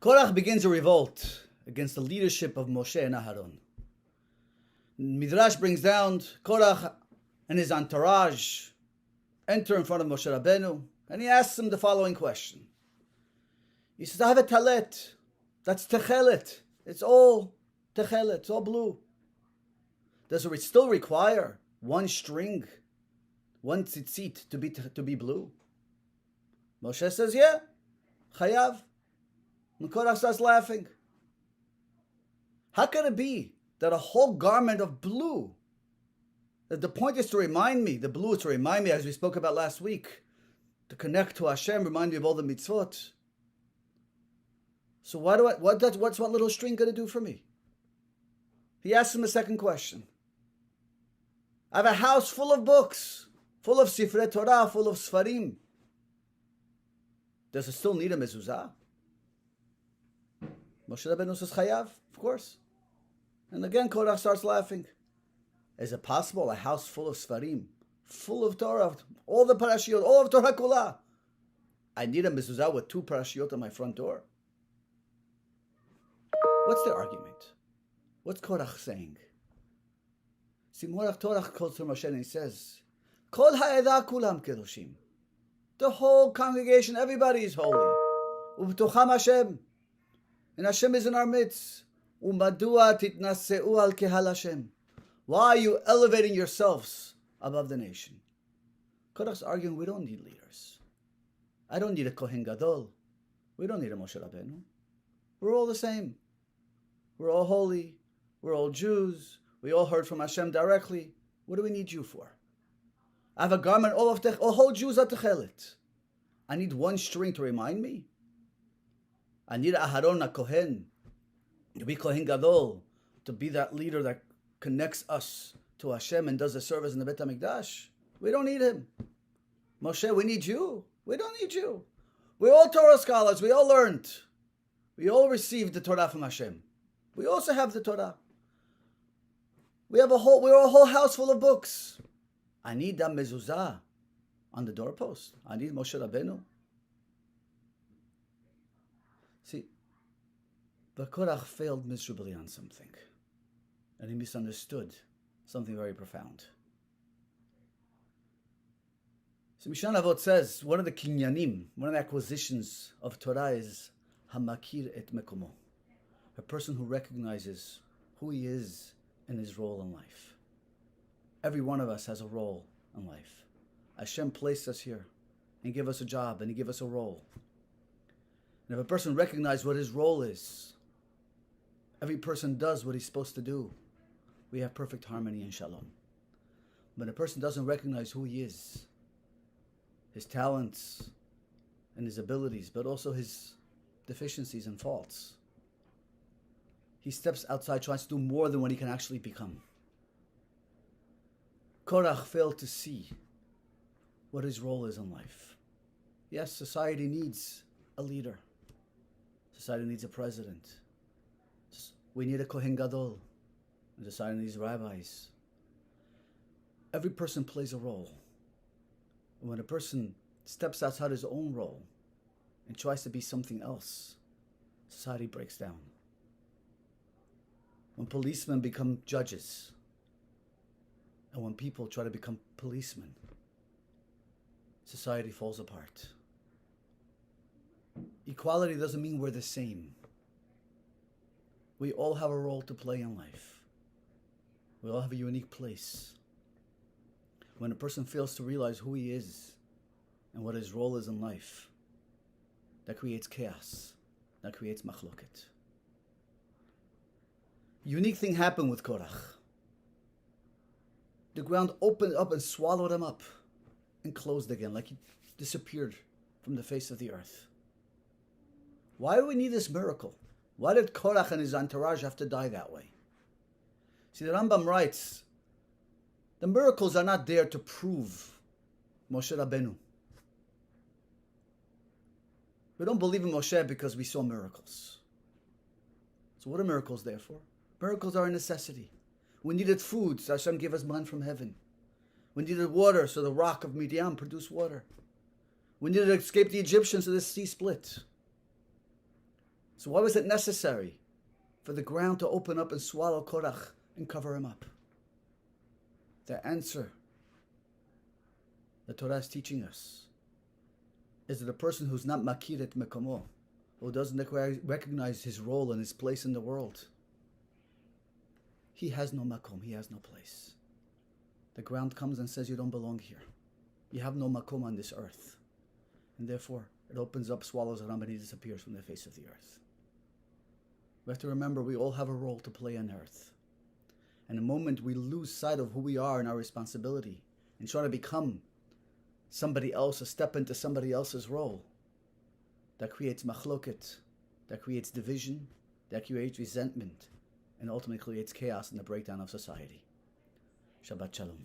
Korach begins a revolt against the leadership of Moshe and Aharon. Midrash brings down Korach and his entourage enter in front of Moshe Rabbeinu, and he asks him the following question. He says, I have a talet. That's techelet. It's all techelet. It's all blue. Does it still require one string, one tzitzit to be blue? Moshe says, yeah, chayav. And Korach starts laughing. How can it be that a whole garment of blue, that the point is to remind me, the blue is to remind me, as we spoke about last week, to connect to Hashem, remind me of all the mitzvot. So what's one little string going to do for me? He asks him a second question. I have a house full of books, full of Sifrei Torah, full of Sfarim. Does it still need a mezuzah? Moshe Rabbeinu says, chayav, of course. And again, Korach starts laughing. Is it possible a house full of Sfarim, full of Torah, all the parashiot, all of Torah Kula? I need a mezuzah with 2 parashiot on my front door? What's the argument? What's Korach saying? See, Korach calls to Moshe and he says, Kol ha'edah kulam kedoshim. The whole congregation, everybody is holy. U'b'tocham Hashem. And Hashem is in our midst. U'madua titnaseu al kehal Hashem. Why are you elevating yourselves above the nation? Korach's arguing, we don't need leaders. I don't need a Kohen Gadol. We don't need a Moshe Rabbeinu. We're all the same. We're all holy. We're all Jews. We all heard from Hashem directly. What do we need you for? I have a garment, all whole Jews are techelet. I need one string to remind me. I need Aharon, a Kohen, to be Kohen Gadol, to be that leader that connects us to Hashem and does the service in the Beit HaMikdash. We don't need him. Moshe, we need you. We don't need you. We're all Torah scholars. We all learned. We all received the Torah from Hashem. We also have the Torah. We're a whole house full of books. I need that mezuzah on the doorpost. I need Moshe Rabbeinu. See, but Korach failed miserably on something. And he misunderstood something very profound. So Mishnah Avot says, one of the kinyanim, one of the acquisitions of Torah is hamakir et mekomo. A person who recognizes who he is and his role in life. Every one of us has a role in life. Hashem placed us here and gave us a job and he gave us a role. And if a person recognizes what his role is, every person does what he's supposed to do, we have perfect harmony and shalom. But a person doesn't recognize who he is, his talents and his abilities, but also his deficiencies and faults, he steps outside, tries to do more than what he can actually become. Korach failed to see what his role is in life. Yes, society needs a leader. Society needs a president. We need a Kohen Gadol. And society needs rabbis. Every person plays a role. And when a person steps outside his own role and tries to be something else, society breaks down. When policemen become judges, and when people try to become policemen, society falls apart. Equality doesn't mean we're the same. We all have a role to play in life. We all have a unique place. When a person fails to realize who he is and what his role is in life, that creates chaos. That creates machloket. Unique thing happened with Korach. The ground opened up and swallowed him up and closed again, like he disappeared from the face of the earth. Why do we need this miracle? Why did Korach and his entourage have to die that way? See, the Rambam writes, the miracles are not there to prove Moshe Rabbeinu. We don't believe in Moshe because we saw miracles. So what are miracles there for? Miracles are a necessity. We needed food, so Hashem gave us man from heaven. We needed water, so the rock of Midian produced water. We needed to escape the Egyptians, so the sea split. So why was it necessary for the ground to open up and swallow Korach and cover him up? The answer the Torah is teaching us is that a person who's not makir et mekomo, who doesn't recognize his role and his place in the world, he has no makom, he has no place. The ground comes and says, you don't belong here. You have no makom on this earth. And therefore, it opens up, swallows Ram, and he disappears from the face of the earth. We have to remember we all have a role to play on earth. And the moment we lose sight of who we are and our responsibility and try to become somebody else, or step into somebody else's role, that creates machloket, that creates division, that creates resentment, and ultimately creates chaos and the breakdown of society. Shabbat Shalom.